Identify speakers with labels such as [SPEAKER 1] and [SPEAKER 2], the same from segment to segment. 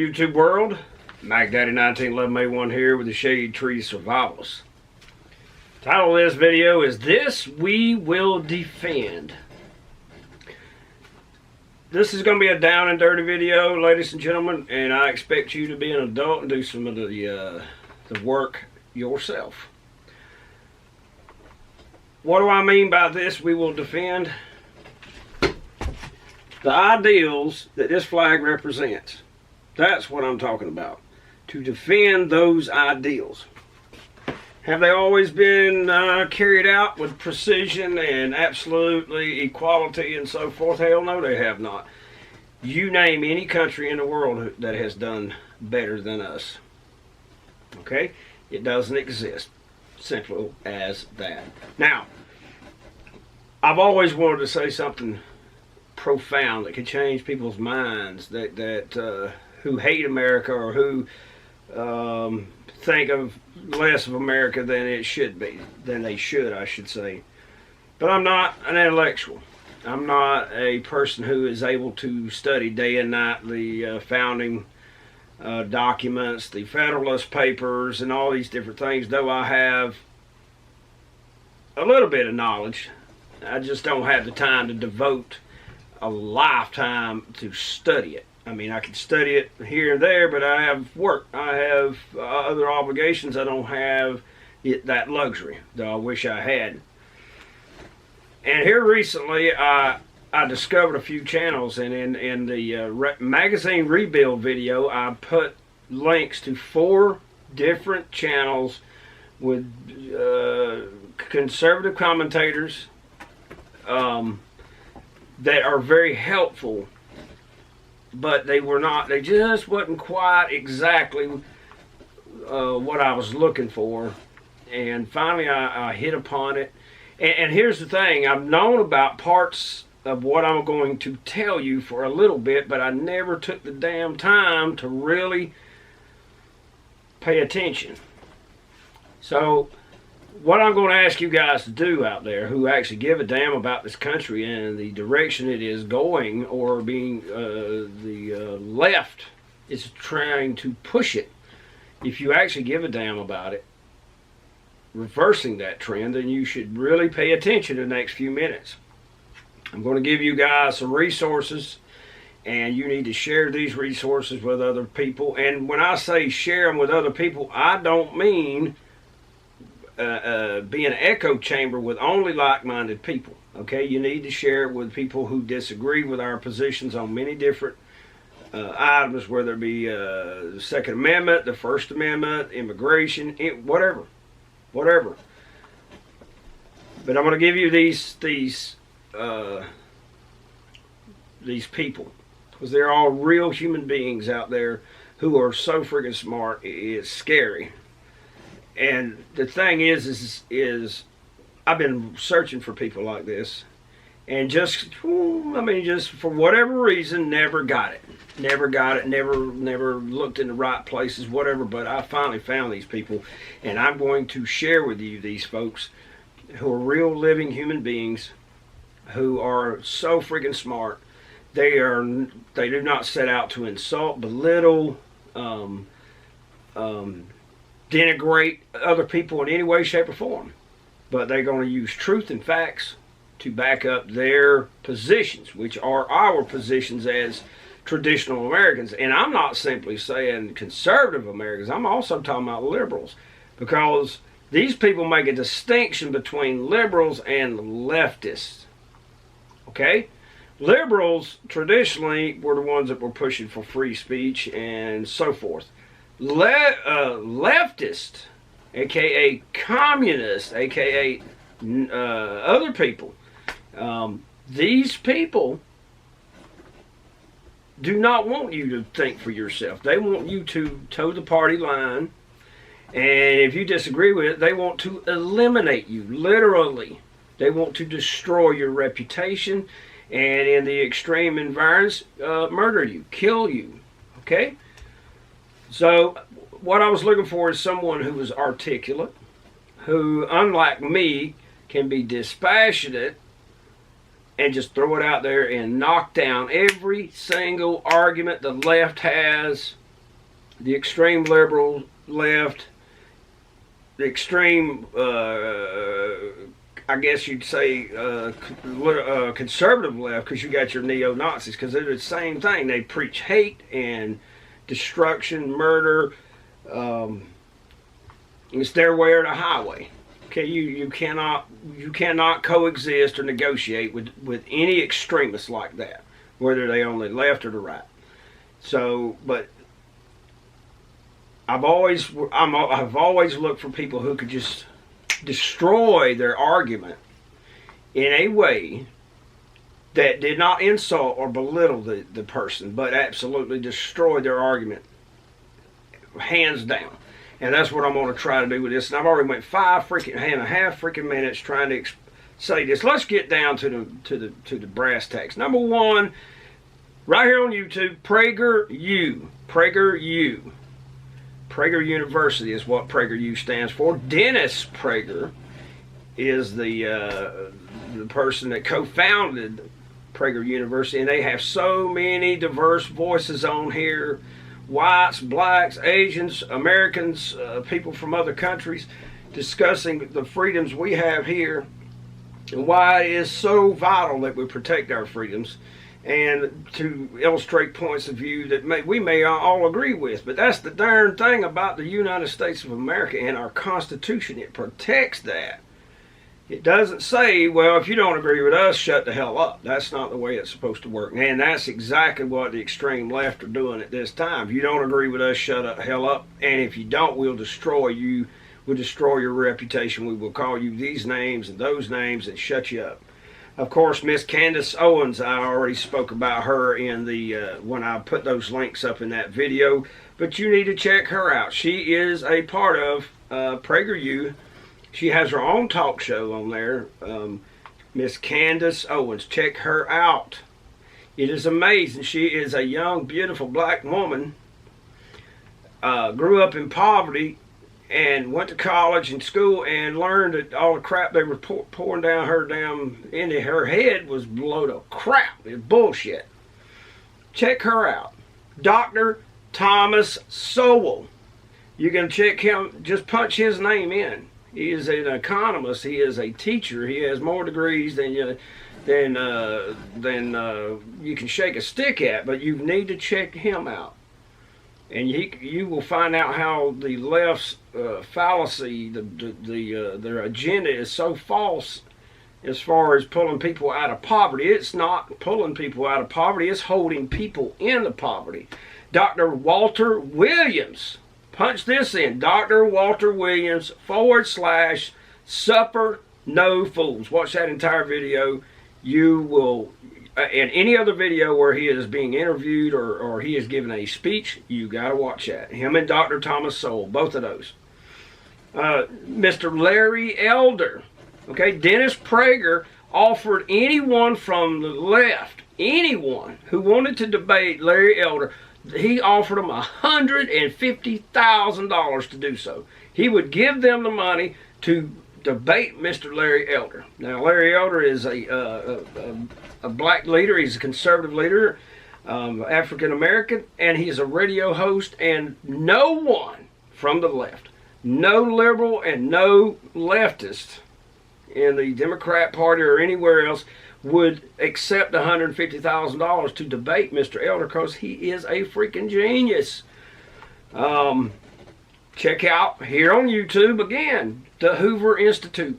[SPEAKER 1] YouTube world, Mac Daddy 1911A1 here with the Shade Tree Survivalist. Title of this video is This We Will Defend. This is going to be a down and dirty video, ladies and gentlemen, and I expect you to be an adult and do some of the work yourself. What do I mean by this we will defend? The ideals that this flag represents. That's what I'm talking about. To defend those ideals. Have they always been carried out with precision and absolutely equality and so forth? Hell no, they have not. You name any country in the world that has done better than us. Okay? It doesn't exist. Simple as that. Now, I've always wanted to say something profound that could change people's minds that who hate America or who think of less of America than it should be, than they should, I should say. But I'm not an intellectual. I'm not a person who is able to study day and night the founding documents, the Federalist Papers, and all these different things, though I have a little bit of knowledge. I just don't have the time to devote a lifetime to study it. I mean, I can study it here and there, but I have work. I have other obligations. I don't have that luxury, though I wish I had. And here recently, I discovered a few channels, and in the magazine rebuild video, I put links to 4 different channels with conservative commentators that are very helpful, but they just wasn't quite exactly what I was looking for. And finally I hit upon it. And here's the thing, I've known about parts of what I'm going to tell you for a little bit, but I never took the damn time to really pay attention. So what I'm going to ask you guys to do out there who actually give a damn about this country and the direction it is going, or being the left is trying to push it, if you actually give a damn about it, reversing that trend, then you should really pay attention to the next few minutes. I'm going to give you guys some resources, and you need to share these resources with other people. And when I say share them with other people, I don't mean be an echo chamber with only like-minded people. Okay, you need to share it with people who disagree with our positions on many different items, whether it be the Second Amendment, the First Amendment, immigration, whatever. But I'm going to give you these people, because they're all real human beings out there who are so freaking smart. It's scary. And the thing is I've been searching for people like this, and just for whatever reason, never got it, never looked in the right places, whatever. But I finally found these people, and I'm going to share with you these folks who are real living human beings who are so freaking smart. They do not set out to insult, belittle, denigrate other people in any way, shape, or form. But they're going to use truth and facts to back up their positions, which are our positions as traditional Americans. And I'm not simply saying conservative Americans. I'm also talking about liberals, because these people make a distinction between liberals and leftists. Okay? Liberals traditionally were the ones that were pushing for free speech and so forth. Leftist, aka communist, aka other people, these people do not want you to think for yourself. They want you to toe the party line, and if you disagree with it, they want to eliminate you, literally. They want to destroy your reputation, and in the extreme environments, murder you, kill you. Okay? So what I was looking for is someone who was articulate, who, unlike me, can be dispassionate and just throw it out there and knock down every single argument the left has the extreme liberal left, the extreme, I guess you'd say, conservative left, because you got your neo-Nazis, because they're the same thing. They preach hate and destruction, murder. It's their way or the highway. Okay, you cannot coexist or negotiate with any extremists like that, whether they on the left or the right. So, but I've always looked for people who could just destroy their argument in a way that did not insult or belittle the person, but absolutely destroy their argument, hands down. And that's what I'm going to try to do with this. And I've already went 5.5 minutes trying to say this. Let's get down to the brass tacks. Number one, right here on YouTube, Prager University is what PragerU stands for. Dennis Prager is the person that co-founded Prager University, and they have so many diverse voices on here. Whites, blacks, Asians, Americans, people from other countries, discussing the freedoms we have here and why it is so vital that we protect our freedoms, and to illustrate points of view that we may all agree with. But that's the darn thing about the United States of America and our Constitution. It protects that. It doesn't say, well, if you don't agree with us, shut the hell up. That's not the way it's supposed to work. And that's exactly what the extreme left are doing at this time. If you don't agree with us, shut the hell up. And if you don't, we'll destroy you. We'll destroy your reputation. We will call you these names and those names and shut you up. Of course, Miss Candace Owens, I already spoke about her in the when I put those links up in that video. But you need to check her out. She is a part of PragerU. She has her own talk show on there, Miss Candace Owens. Check her out. It is amazing. She is a young, beautiful black woman, grew up in poverty, and went to college and school and learned that all the crap they were pouring down into her head was a load of crap. It's bullshit. Check her out. Dr. Thomas Sowell. You can check him, just punch his name in. He is an economist. He is a teacher. He has more degrees than you can shake a stick at. But you need to check him out, and you will find out how the left's fallacy, their agenda is so false as far as pulling people out of poverty. It's not pulling people out of poverty. It's holding people into poverty. Dr. Walter Williams. Punch this in, Dr. Walter Williams /Supper No Fools. Watch that entire video. You will, and any other video where he is being interviewed or he is giving a speech, you got to watch that. Him and Dr. Thomas Sowell, both of those. Mr. Larry Elder. Okay, Dennis Prager offered anyone from the left, anyone who wanted to debate Larry Elder, he offered them $150,000 to do so. He would give them the money to debate Mr. Larry Elder. Now, Larry Elder is a black leader. He's a conservative leader, African American, and he's a radio host. And no one from the left, no liberal and no leftist in the Democrat Party or anywhere else would accept $150,000 to debate Mr. Elder, because he is a freaking genius. Check out here on YouTube again the Hoover Institute,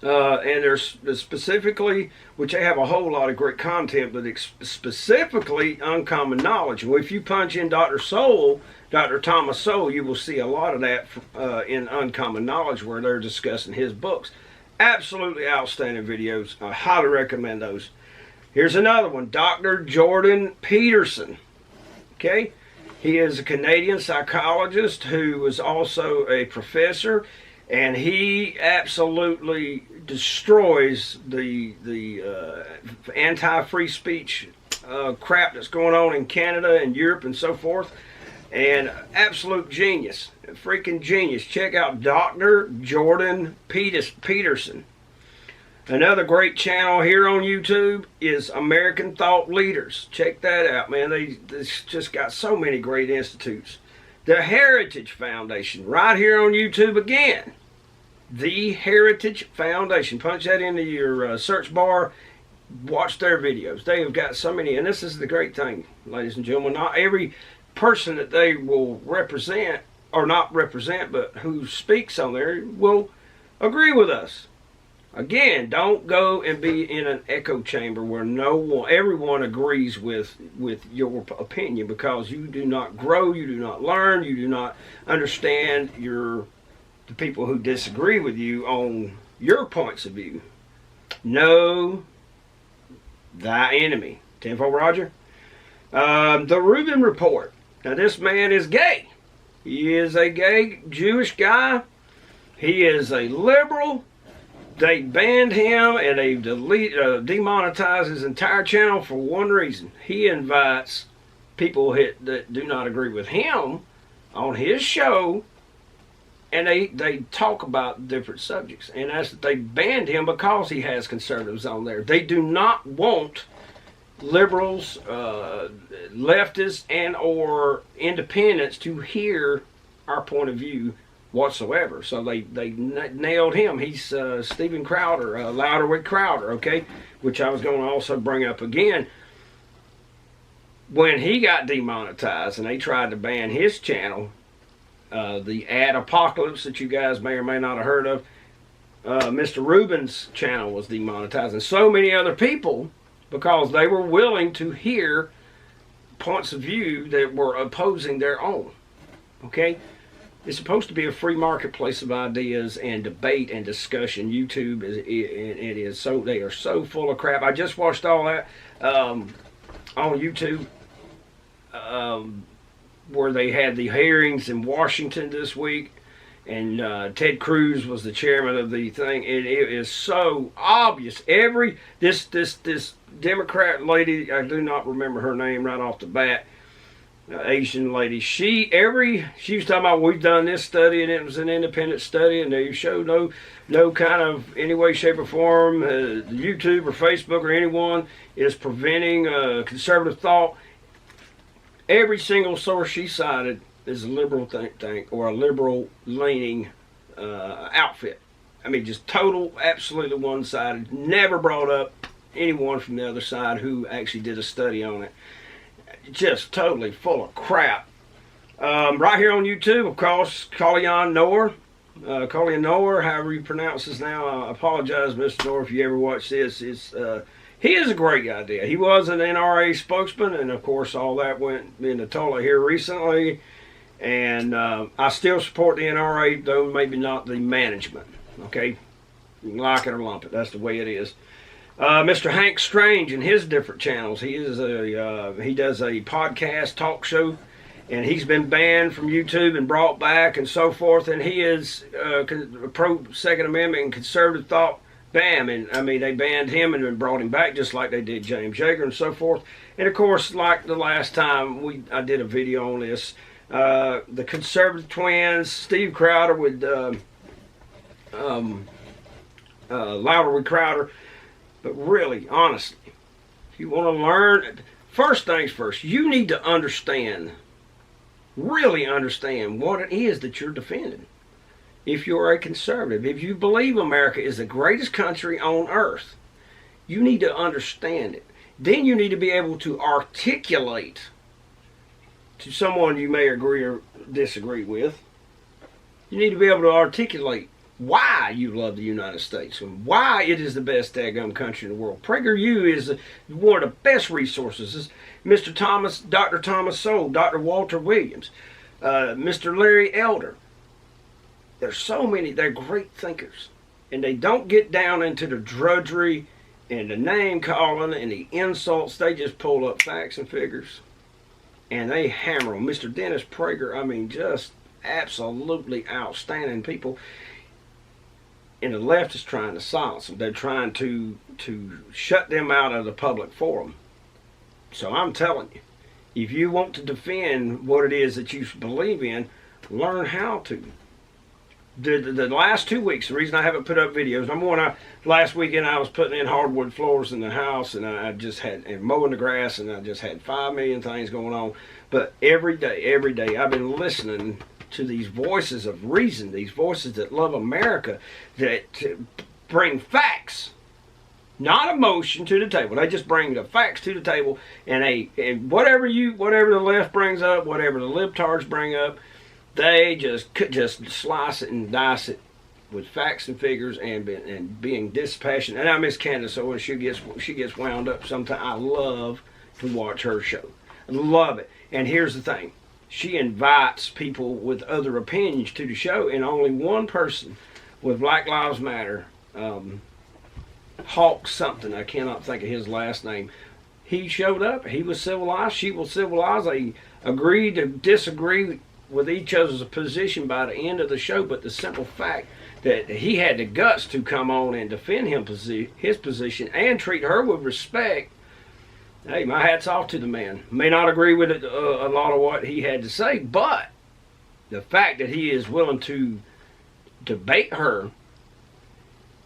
[SPEAKER 1] and there's specifically, which they have a whole lot of great content, but specifically Uncommon Knowledge. Well, if you punch in Dr. Thomas Sowell, you will see a lot of that in Uncommon Knowledge, where they're discussing his books. Absolutely outstanding videos. I highly recommend those. Here's another one, Dr. Jordan Peterson. Okay, he is a Canadian psychologist who was also a professor, and he absolutely destroys the anti-free speech crap that's going on in Canada and Europe and so forth. And absolute genius, freaking genius. Check out Dr. Jordan Peterson. Another great channel here on YouTube is American Thought Leaders. Check that out, man. They just got so many great institutes. The Heritage Foundation, right here on YouTube again. The Heritage Foundation. Punch that into your search bar. Watch their videos. They have got so many, and this is the great thing, ladies and gentlemen. Not every person that they will represent, or not represent, but who speaks on there will agree with us. Again, don't go and be in an echo chamber where everyone agrees with your opinion, because you do not grow, you do not learn, you do not understand the people who disagree with you on your points of view. Know thy enemy. 10-4 Roger. The Rubin Report. Now this man is gay. He is a gay Jewish guy. He is a liberal. They banned him and they demonetized his entire channel for one reason. He invites people that do not agree with him on his show, and they talk about different subjects. And they banned him because he has conservatives on there. They do not want liberals, leftists, and or independents to hear our point of view whatsoever. So they nailed him. He's Steven Crowder, Louder with Crowder, okay? Which I was going to also bring up again. When he got demonetized and they tried to ban his channel, the Ad Apocalypse that you guys may or may not have heard of, Mr. Rubin's channel was demonetized, and so many other people, because they were willing to hear points of view that were opposing their own, okay? It's supposed to be a free marketplace of ideas and debate and discussion. YouTube they are so full of crap. I just watched all that on YouTube, where they had the hearings in Washington this week, and Ted Cruz was the chairman of the thing. It is so obvious. This Democrat lady, I do not remember her name right off the bat, Asian lady, she was talking about, we've done this study and it was an independent study and they showed no kind of any way, shape or form YouTube or Facebook or anyone is preventing conservative thought. Every single source she cited is a liberal think tank or a liberal leaning outfit. I mean, just total, absolutely one-sided. Never brought up anyone from the other side who actually did a study on it. Just totally full of crap. Right here on YouTube, of course, Kalyan Noor, however you pronounce this now. I apologize, Mr. Noor, if you ever watch this. He is a great idea. He was an NRA spokesman, and of course all that went into toilet here recently. And I still support the NRA, though maybe not the management. Okay, you can like it or lump it. That's the way it is. Mr. Hank Strange and his different channels. He does a podcast talk show, and he's been banned from YouTube and brought back and so forth. And he is pro Second Amendment and conservative thought. Bam! And I mean, they banned him and then brought him back, just like they did James Yeager and so forth. And of course, like the last time I did a video on this, the conservative twins, Steve Crowder with Louder with Crowder. But really, honestly, if you want to learn, first things first, you need to understand, really understand what it is that you're defending. If you're a conservative, if you believe America is the greatest country on earth, you need to understand it. Then you need to be able to articulate to someone you may agree or disagree with. You need to be able to articulate why you love the United States and why it is the best daggum country in the world. Prager U is one of the best resources. Mr. Thomas, Dr. Thomas Sowell, Dr. Walter Williams, Mr. Larry Elder. There's so many. They're great thinkers, and they don't get down into the drudgery and the name calling and the insults. They just pull up facts and figures, and they hammer them. Mr. Dennis Prager, I mean, just absolutely outstanding people. And the left is trying to silence them. They're trying to shut them out of the public forum. So I'm telling you, if you want to defend what it is that you believe in, learn how to. the last 2 weeks, the reason I haven't put up videos, number one, last weekend I was putting in hardwood floors in the house, and I just had, and mowing the grass, and I just had 5 million things going on. But every day, I've been listening to these voices of reason, these voices that love America, that bring facts, not emotion, to the table. They just bring the facts to the table, and whatever the left brings up, whatever the libtards bring up, they just slice it and dice it with facts and figures, and being dispassionate. And I miss Candace, so when she gets wound up, sometimes I love to watch her show. I love it. And here's the thing. She invites people with other opinions to the show, and only one person with Black Lives Matter, Hawk something, I cannot think of his last name, he showed up. He was civilized. She was civilized. They agreed to disagree with each other's position by the end of the show, but the simple fact that he had the guts to come on and defend his position and treat her with respect, hey, my hat's off to the man. May not agree with it, a lot of what he had to say, but the fact that he is willing to debate her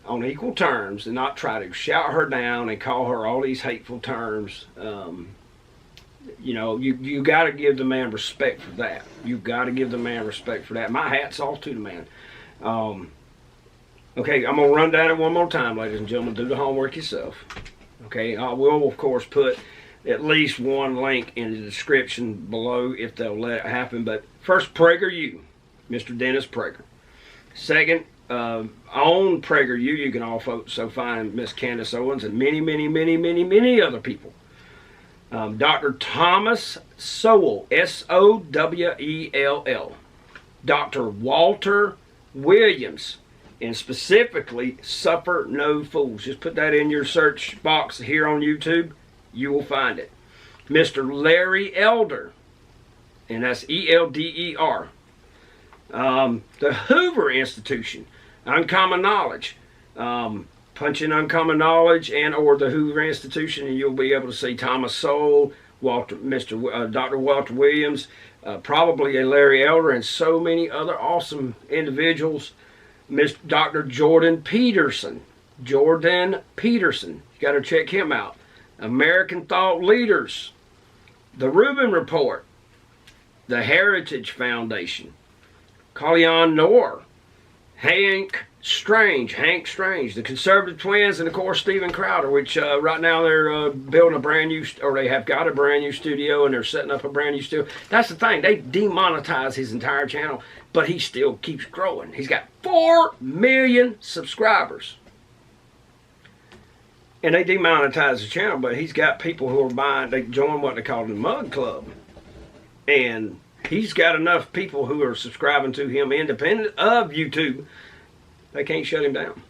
[SPEAKER 1] on equal terms and not try to shout her down and call her all these hateful terms, you got to give the man respect for that. You got to give the man respect for that. My hat's off to the man. Okay, I'm going to run down it one more time, ladies and gentlemen. Do the homework yourself. Okay, I will, of course, put at least one link in the description below if they'll let it happen. But first, Prager U, Mr. Dennis Prager. Second, on Prager U, you can also find Miss Candace Owens and many other people. Dr. Thomas Sowell, Sowell. Dr. Walter Williams, and specifically Suffer No Fools. Just put that in your search box here on YouTube. You will find it. Mr. Larry Elder, and that's Elder. The Hoover Institution, Uncommon Knowledge. Punch in Uncommon Knowledge and or the Hoover Institution, and you'll be able to see Thomas Sowell, Dr. Walter Williams, probably a Larry Elder, and so many other awesome individuals. Dr. Jordan Peterson. You got to check him out. American Thought Leaders, the Rubin Report, the Heritage Foundation, Kalyan Noor, Hank Strange, the Conservative Twins, and of course Steven Crowder, which right now they're building they have got a brand new studio, and they're setting up a brand new studio. That's the thing, they demonetized his entire channel, but he still keeps growing. He's got 4 million subscribers. And they demonetized the channel, but he's got people who are they join what they call the Mug Club. And he's got enough people who are subscribing to him independent of YouTube. They can't shut him down.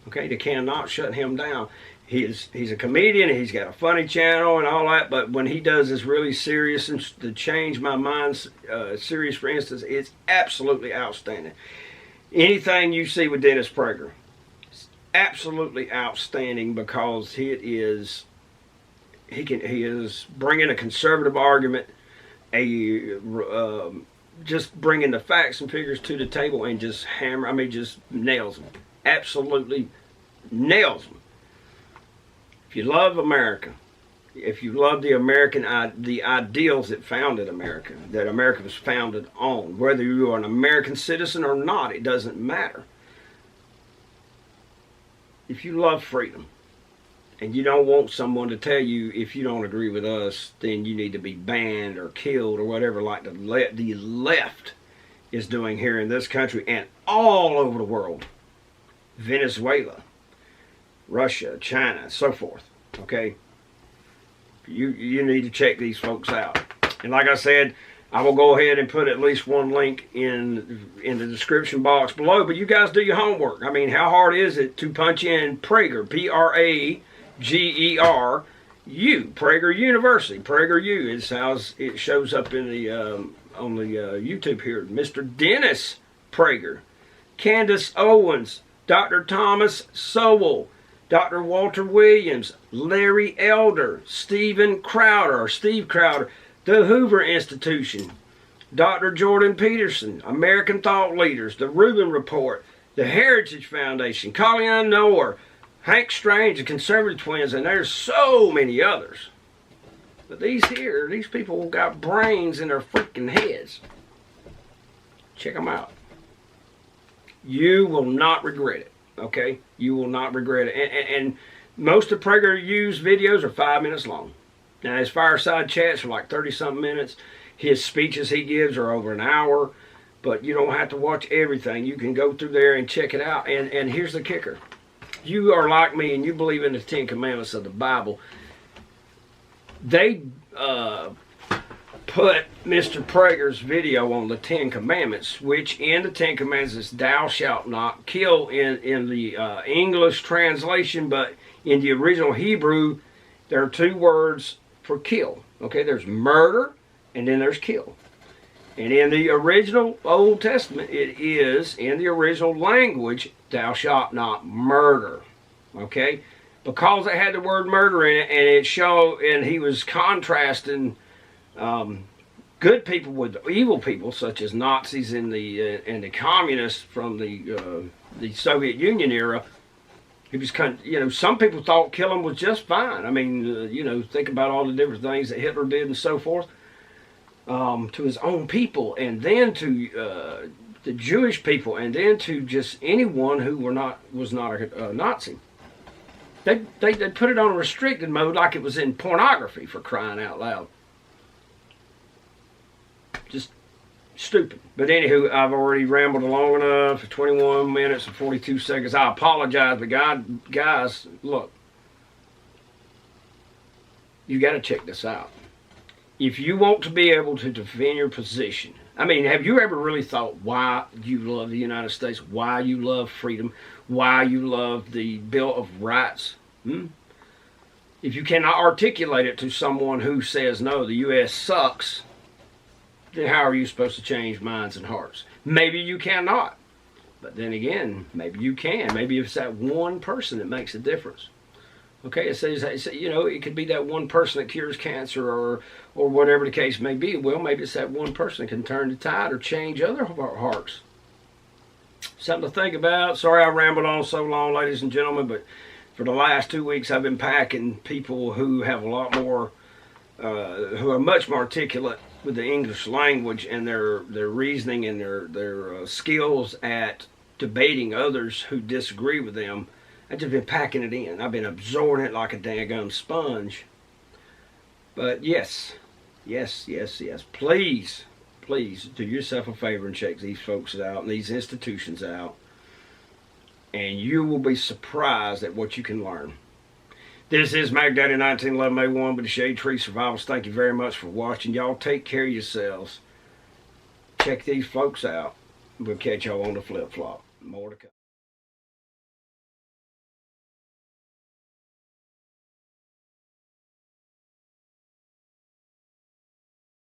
[SPEAKER 1] Okay, they cannot shut him down. He's a comedian, and he's got a funny channel and all that, but when he does this really serious and to change my mind series, for instance, it's absolutely outstanding. Anything you see with Dennis Prager, it's absolutely outstanding, because he is bringing a conservative argument, just bringing the facts and figures to the table, and just just nails them. Absolutely nails them. If you love America, if you love the ideals that founded America, that America was founded on, whether you are an American citizen or not, it doesn't matter. If you love freedom, and you don't want someone to tell you, if you don't agree with us, then you need to be banned or killed or whatever, like the left is doing here in this country and all over the world. Venezuela, Russia, China, so forth. Okay? You need to check these folks out. And like I said, I will go ahead and put at least one link in the description box below. But you guys do your homework. I mean, how hard is it to punch in Prager, Prageru, Prager University. Prager U is how it shows up in the on the YouTube here. Mr. Dennis Prager, Candace Owens, Dr. Thomas Sowell, Dr. Walter Williams, Larry Elder, Steve Crowder, the Hoover Institution, Dr. Jordan Peterson, American Thought Leaders, the Rubin Report, the Heritage Foundation, Colleen Noor, Hank Strange, the Conservative Twins, and there's so many others. But these people got brains in their freaking heads. Check them out. You will not regret it, okay? You will not regret it. And most of Prager used videos are 5 minutes long. Now, his fireside chats are like 30-something minutes. His speeches he gives are over an hour. But you don't have to watch everything. You can go through there and check it out. And here's the kicker. You are like me and you believe in the 10 Commandments of the Bible. They put Mr. Prager's video on the 10 Commandments, which in the 10 Commandments is thou shalt not kill in the English translation, but in the original Hebrew, there are 2 words for kill. Okay, there's murder and then there's kill. And in the original Old Testament, it is, in the original language, thou shalt not murder. Okay? Because it had the word murder in it, and he was contrasting good people with evil people, such as Nazis and the communists from the Soviet Union era. He was some people thought killing was just fine. I mean, think about all the different things that Hitler did and so forth. To his own people, and then to the Jewish people, and then to just anyone who was not a Nazi. They put it on a restricted mode like it was in pornography, for crying out loud. Just stupid. But anywho, I've already rambled long enough for 21 minutes and 42 seconds. I apologize, but guys, look, you got to check this out. If you want to be able to defend your position, I mean, have you ever really thought why you love the United States, why you love freedom, why you love the Bill of Rights? If you cannot articulate it to someone who says, no, the U.S. sucks, then how are you supposed to change minds and hearts? Maybe you cannot. But then again, maybe you can. Maybe it's that one person that makes a difference. Okay, it says, it could be that one person that cures cancer or whatever the case may be. Well, maybe it's that one person that can turn the tide or change other hearts. Something to think about. Sorry I rambled on so long, ladies and gentlemen, but for the last 2 weeks I've been packing people who have a lot more, who are much more articulate with the English language and their reasoning and their skills at debating others who disagree with them. I've just been packing it in. I've been absorbing it like a daggum sponge. But yes. Please do yourself a favor and check these folks out and these institutions out. And you will be surprised at what you can learn. This is Mac Daddy 1911 A1 with the Shade Tree Survivalist. Thank you very much for watching. Y'all take care of yourselves. Check these folks out. We'll catch y'all on the flip-flop. More to come.